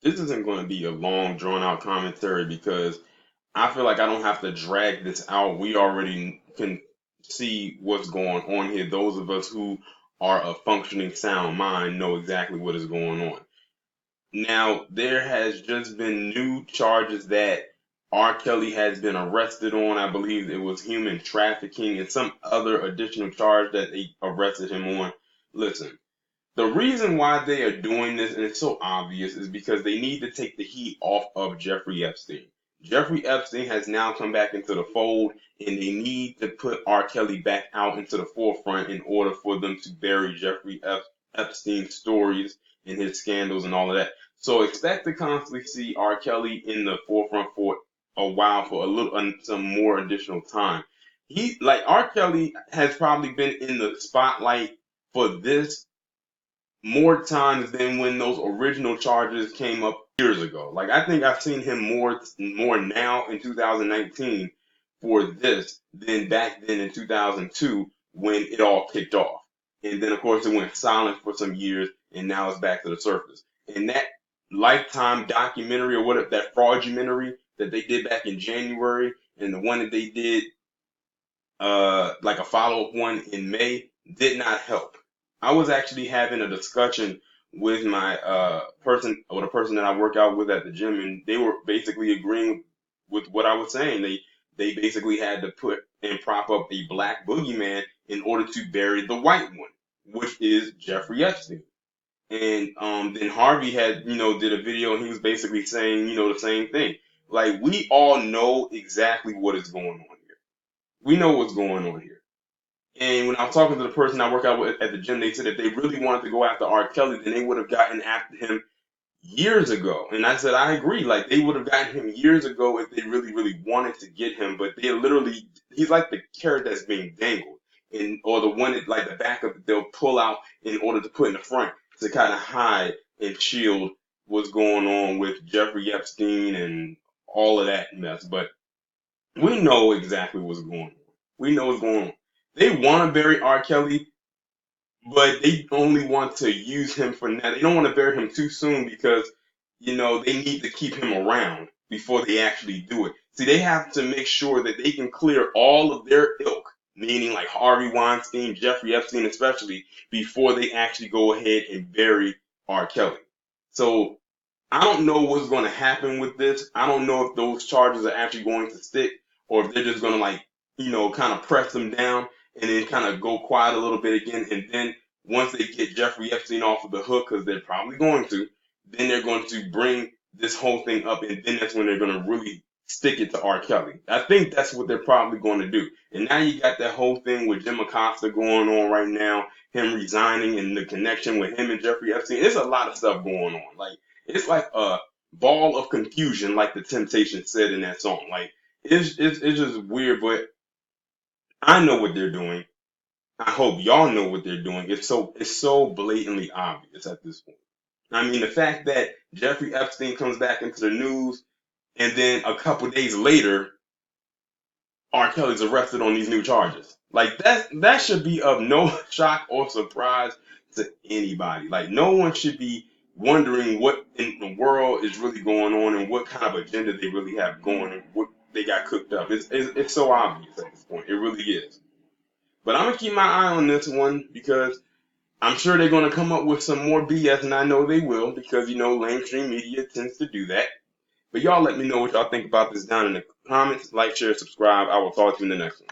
This isn't going to be a long, drawn out commentary because I feel like I don't have to drag this out. We already can see what's going on here. Those of us who are a functioning sound mind know exactly what is going on. Now, there has just been new charges that R. Kelly has been arrested on. I believe it was human trafficking and some other additional charge that they arrested him on. Listen, the reason why they are doing this, and it's so obvious, is because they need to take the heat off of Jeffrey Epstein. Jeffrey Epstein has now come back into the fold, and they need to put R. Kelly back out into the forefront in order for them to bury Epstein's stories and his scandals and all of that. So expect to constantly see R. Kelly in the forefront for a while, for a little, some more additional time. He, like R. Kelly, has probably been in the spotlight for this more times than when those original charges came up years ago. Like I think I've seen him more now in 2019 for this than back then in 2002 when it all kicked off. And then of course it went silent for some years and now it's back to the surface. And that Lifetime documentary or what that fraudumentary that they did back in January and the one that they did like a follow-up one in May did not help. I was actually having a discussion with my person or the person that I work out with at the gym, and they were basically agreeing with what I was saying. They basically had to put and prop up a black boogeyman in order to bury the white one, which is Jeffrey Epstein. And then Harvey had, did a video and he was basically saying, the same thing. Like we all know exactly what is going on here. We know what's going on here. And when I was talking to the person I work out with at the gym, they said if they really wanted to go after R. Kelly, then they would have gotten after him years ago. And I said, I agree. Like, they would have gotten him years ago if they really, really wanted to get him. But they literally, he's like the carrot that's being dangled. Or the one that, like, the back of it, they'll pull out in order to put in the front to kind of hide and shield what's going on with Jeffrey Epstein and all of that mess. But we know exactly what's going on. We know what's going on. They want to bury R. Kelly, but they only want to use him for now. They don't want to bury him too soon because, they need to keep him around before they actually do it. See, they have to make sure that they can clear all of their ilk, meaning like Harvey Weinstein, Jeffrey Epstein especially, before they actually go ahead and bury R. Kelly. So I don't know what's going to happen with this. I don't know if those charges are actually going to stick or if they're just going to kind of press them down and then kind of go quiet a little bit again. And then once they get Jeffrey Epstein off of the hook, because they're probably going to, then they're going to bring this whole thing up and then that's when they're going to really stick it to R. Kelly. I think that's what they're probably going to do. And now you got that whole thing with Jim Acosta going on right now, him resigning and the connection with him and Jeffrey Epstein. There's a lot of stuff going on. Like, it's like a ball of confusion, like the Temptation said in that song. Like it's just weird, but I know what they're doing. I hope y'all know what they're doing. It's so blatantly obvious at this point. I mean, the fact that Jeffrey Epstein comes back into the news, and then a couple days later, R. Kelly's arrested on these new charges. Like that should be of no shock or surprise to anybody. Like no one should be wondering what in the world is really going on and what kind of agenda they really have going and what they got cooked up. It's so obvious at this point. It really is. But I'm gonna keep my eye on this one because I'm sure they're gonna come up with some more BS, and I know they will because mainstream media tends to do that. But y'all let me know what y'all think about this down in the comments. Like, share, subscribe. I will talk to you in the next one.